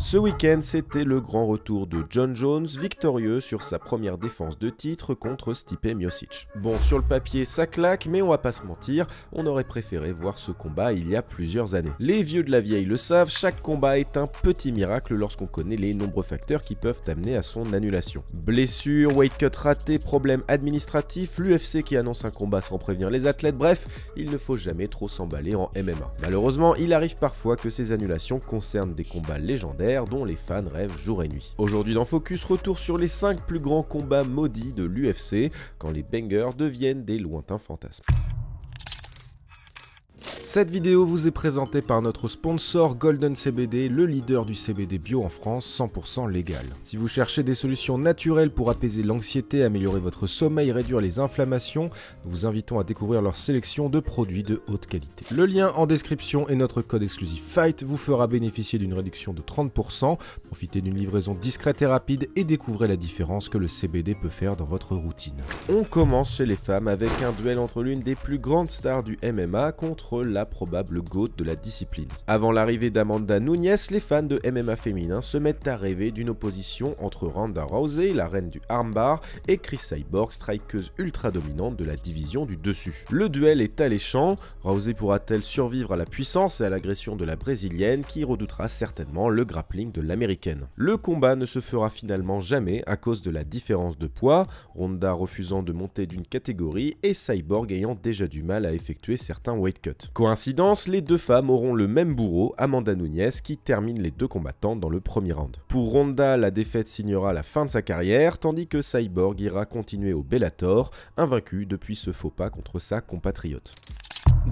Ce week-end, c'était le grand retour de Jon Jones, victorieux sur sa première défense de titre contre Stipe Miocic. Bon, sur le papier, ça claque, mais on va pas se mentir, on aurait préféré voir ce combat il y a plusieurs années. Les vieux de la vieille le savent, chaque combat est un petit miracle lorsqu'on connaît les nombreux facteurs qui peuvent amener à son annulation. Blessures, weight cut raté, problèmes administratifs, l'UFC qui annonce un combat sans prévenir les athlètes, bref, il ne faut jamais trop s'emballer en MMA. Malheureusement, il arrive parfois que ces annulations concernent des combats légendaires dont les fans rêvent jour et nuit. Aujourd'hui dans Focus, retour sur les 5 plus grands combats maudits de l'UFC, quand les bangers deviennent des lointains fantasmes. Cette vidéo vous est présentée par notre sponsor Golden CBD, le leader du CBD bio en France, 100% légal. Si vous cherchez des solutions naturelles pour apaiser l'anxiété, améliorer votre sommeil, réduire les inflammations, nous vous invitons à découvrir leur sélection de produits de haute qualité. Le lien en description et notre code exclusif FIGHT vous fera bénéficier d'une réduction de 30%, profitez d'une livraison discrète et rapide et découvrez la différence que le CBD peut faire dans votre routine. On commence chez les femmes avec un duel entre l'une des plus grandes stars du MMA contre la probable GOAT de la discipline. Avant l'arrivée d'Amanda Nunes, les fans de MMA féminin se mettent à rêver d'une opposition entre Ronda Rousey, la reine du armbar, et Cris Cyborg, strikeuse ultra dominante de la division du dessus. Le duel est alléchant, Rousey pourra-t-elle survivre à la puissance et à l'agression de la brésilienne qui redoutera certainement le grappling de l'américaine. Le combat ne se fera finalement jamais à cause de la différence de poids, Ronda refusant de monter d'une catégorie et Cyborg ayant déjà du mal à effectuer certains weight cuts. Coïncidence, les deux femmes auront le même bourreau, Amanda Nunes, qui termine les deux combattantes dans le premier round. Pour Ronda, la défaite signera la fin de sa carrière, tandis que Cyborg ira continuer au Bellator, invaincu depuis ce faux pas contre sa compatriote.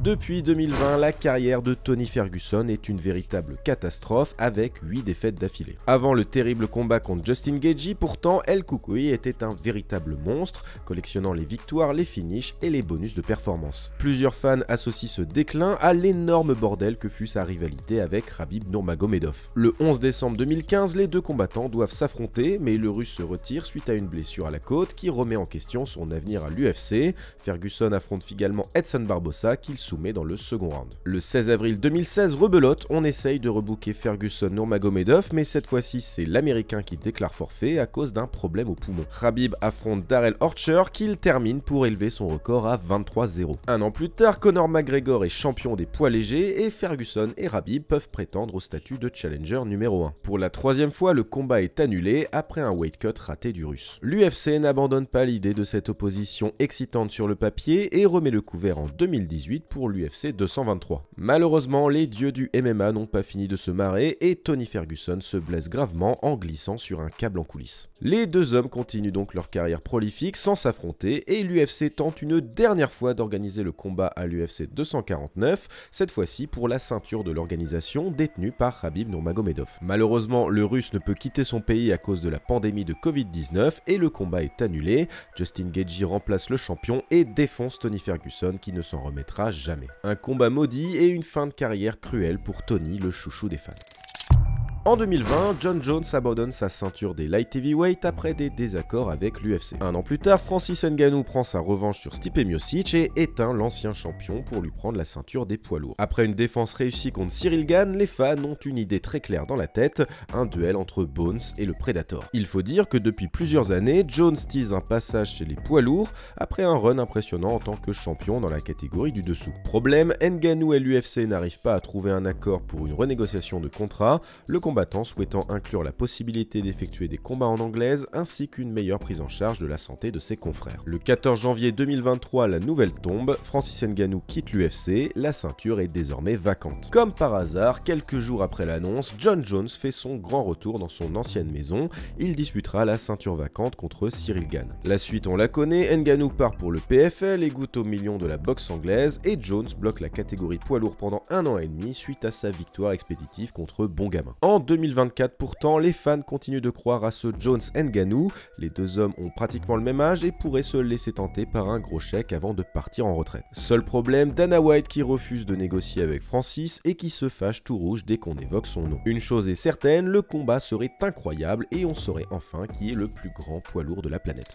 Depuis 2020, la carrière de Tony Ferguson est une véritable catastrophe avec 8 défaites d'affilée. Avant le terrible combat contre Justin Gaethje, pourtant, El Cucuy était un véritable monstre, collectionnant les victoires, les finishes et les bonus de performance. Plusieurs fans associent ce déclin à l'énorme bordel que fut sa rivalité avec Khabib Nurmagomedov. Le 11 décembre 2015, les deux combattants doivent s'affronter, mais le Russe se retire suite à une blessure à la côte qui remet en question son avenir à l'UFC. Ferguson affronte également Edson Barbosa qu'il soumet dans le second round. Le 16 avril 2016, rebelote, on essaye de rebooker Ferguson Nurmagomedov, mais cette fois-ci c'est l'américain qui déclare forfait à cause d'un problème au poumon. Khabib affronte Darrell Archer qu'il termine pour élever son record à 23-0. Un an plus tard, Conor McGregor est champion des poids légers et Ferguson et Khabib peuvent prétendre au statut de challenger numéro 1. Pour la troisième fois, le combat est annulé après un weight cut raté du Russe. L'UFC n'abandonne pas l'idée de cette opposition excitante sur le papier et remet le couvert en 2018 pour l'UFC 223. Malheureusement, les dieux du MMA n'ont pas fini de se marrer et Tony Ferguson se blesse gravement en glissant sur un câble en coulisses. Les deux hommes continuent donc leur carrière prolifique sans s'affronter et l'UFC tente une dernière fois d'organiser le combat à l'UFC 249, cette fois-ci pour la ceinture de l'organisation détenue par Khabib Nurmagomedov. Malheureusement, le Russe ne peut quitter son pays à cause de la pandémie de Covid-19 et le combat est annulé. Justin Gaethje remplace le champion et défonce Tony Ferguson qui ne s'en remettra jamais. Un combat maudit et une fin de carrière cruelle pour Tony, le chouchou des fans. En 2020, Jon Jones abandonne sa ceinture des light heavyweight après des désaccords avec l'UFC. Un an plus tard, Francis Ngannou prend sa revanche sur Stipe Miocic et éteint l'ancien champion pour lui prendre la ceinture des poids lourds. Après une défense réussie contre Cyril Gane, les fans ont une idée très claire dans la tête, un duel entre Bones et le Predator. Il faut dire que depuis plusieurs années, Jones tease un passage chez les poids lourds après un run impressionnant en tant que champion dans la catégorie du dessous. Problème, Ngannou et l'UFC n'arrivent pas à trouver un accord pour une renégociation de contrat, le combattant souhaitant inclure la possibilité d'effectuer des combats en anglaise ainsi qu'une meilleure prise en charge de la santé de ses confrères. Le 14 janvier 2023, la nouvelle tombe, Francis Ngannou quitte l'UFC, la ceinture est désormais vacante. Comme par hasard, quelques jours après l'annonce, Jon Jones fait son grand retour dans son ancienne maison, il disputera la ceinture vacante contre Cyril Gane. La suite on la connaît, Ngannou part pour le PFL et goûte aux millions de la boxe anglaise et Jones bloque la catégorie poids lourd pendant un an et demi suite à sa victoire expéditive contre Bongamin. En 2024 pourtant, les fans continuent de croire à ce Jones-Ngannou, les deux hommes ont pratiquement le même âge et pourraient se laisser tenter par un gros chèque avant de partir en retraite. Seul problème, Dana White qui refuse de négocier avec Francis et qui se fâche tout rouge dès qu'on évoque son nom. Une chose est certaine, le combat serait incroyable et on saurait enfin qui est le plus grand poids lourd de la planète.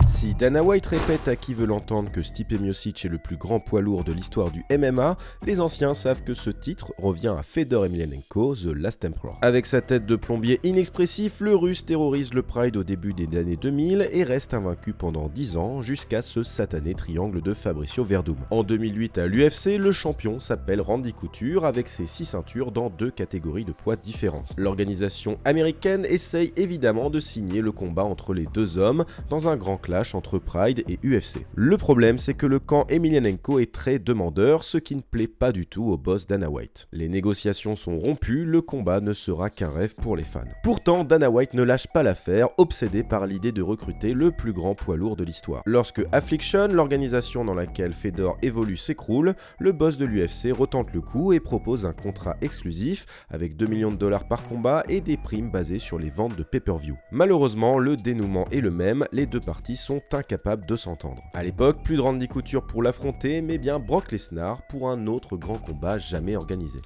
Si Dana White répète à qui veut l'entendre que Stipe Miocic est le plus grand poids lourd de l'histoire du MMA, les anciens savent que ce titre revient à Fedor Emelianenko, The Last Emperor. Avec sa tête de plombier inexpressif, le Russe terrorise le Pride au début des années 2000 et reste invaincu pendant 10 ans jusqu'à ce satané triangle de Fabricio Werdum. En 2008 à l'UFC, le champion s'appelle Randy Couture avec ses 6 ceintures dans 2 catégories de poids différentes. L'organisation américaine essaye évidemment de signer le combat entre les deux hommes dans un grand clash entre Pride et UFC. Le problème, c'est que le camp Emelianenko est très demandeur, ce qui ne plaît pas du tout au boss Dana White. Les négociations sont rompues, le combat ne sera qu'un rêve pour les fans. Pourtant, Dana White ne lâche pas l'affaire, obsédé par l'idée de recruter le plus grand poids lourd de l'histoire. Lorsque Affliction, l'organisation dans laquelle Fedor évolue, s'écroule, le boss de l'UFC retente le coup et propose un contrat exclusif avec 2 millions de dollars par combat et des primes basées sur les ventes de pay-per-view. Malheureusement, le dénouement est le même, les deux parties sont incapables de s'entendre. À l'époque, plus de Randy Couture pour l'affronter, mais bien Brock Lesnar pour un autre grand combat jamais organisé.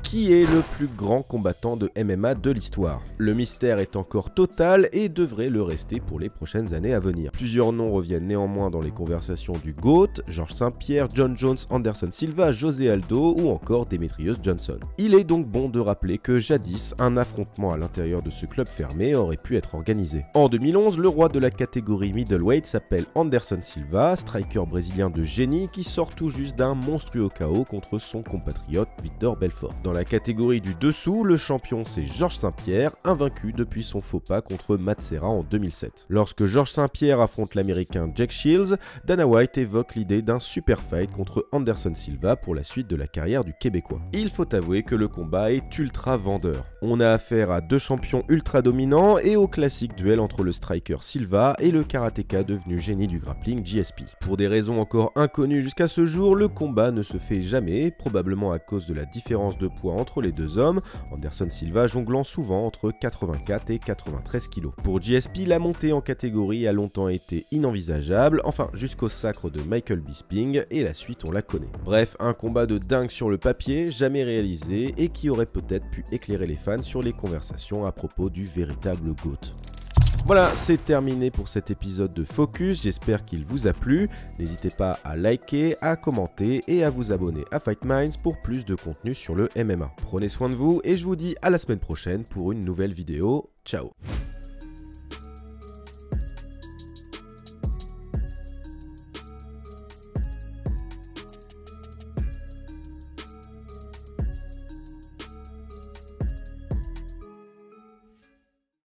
Qui est le plus grand combattant de MMA de l'histoire? Le mystère est encore total et devrait le rester pour les prochaines années à venir. Plusieurs noms reviennent néanmoins dans les conversations du GOAT, Georges St-Pierre, John Jones, Anderson Silva, José Aldo ou encore Demetrius Johnson. Il est donc bon de rappeler que jadis, un affrontement à l'intérieur de ce club fermé aurait pu être organisé. En 2011, le roi de la catégorie middleweight s'appelle Anderson Silva, striker brésilien de génie qui sort tout juste d'un monstrueux KO contre son compatriote Vitor Belfort. Dans la catégorie du dessous, le champion c'est Georges St-Pierre, invaincu depuis son faux pas contre Matt Serra en 2007. Lorsque Georges St-Pierre affronte l'américain Jack Shields, Dana White évoque l'idée d'un super fight contre Anderson Silva pour la suite de la carrière du Québécois. Il faut avouer que le combat est ultra vendeur. On a affaire à deux champions ultra dominants et au classique duel entre le striker Silva et le karatéka devenu génie du grappling GSP. Pour des raisons encore inconnues jusqu'à ce jour, le combat ne se fait jamais, probablement à cause de la différence de poids entre les deux hommes, Anderson Silva jonglant souvent entre 84 et 93 kg. Pour GSP, la montée en catégorie a longtemps été inenvisageable, enfin jusqu'au sacre de Michael Bisping, et la suite on la connaît. Bref, un combat de dingue sur le papier, jamais réalisé, et qui aurait peut-être pu éclairer les fans sur les conversations à propos du véritable GOAT. Voilà, c'est terminé pour cet épisode de Focus, j'espère qu'il vous a plu. N'hésitez pas à liker, à commenter et à vous abonner à Fight Minds pour plus de contenu sur le MMA. Prenez soin de vous et je vous dis à la semaine prochaine pour une nouvelle vidéo. Ciao!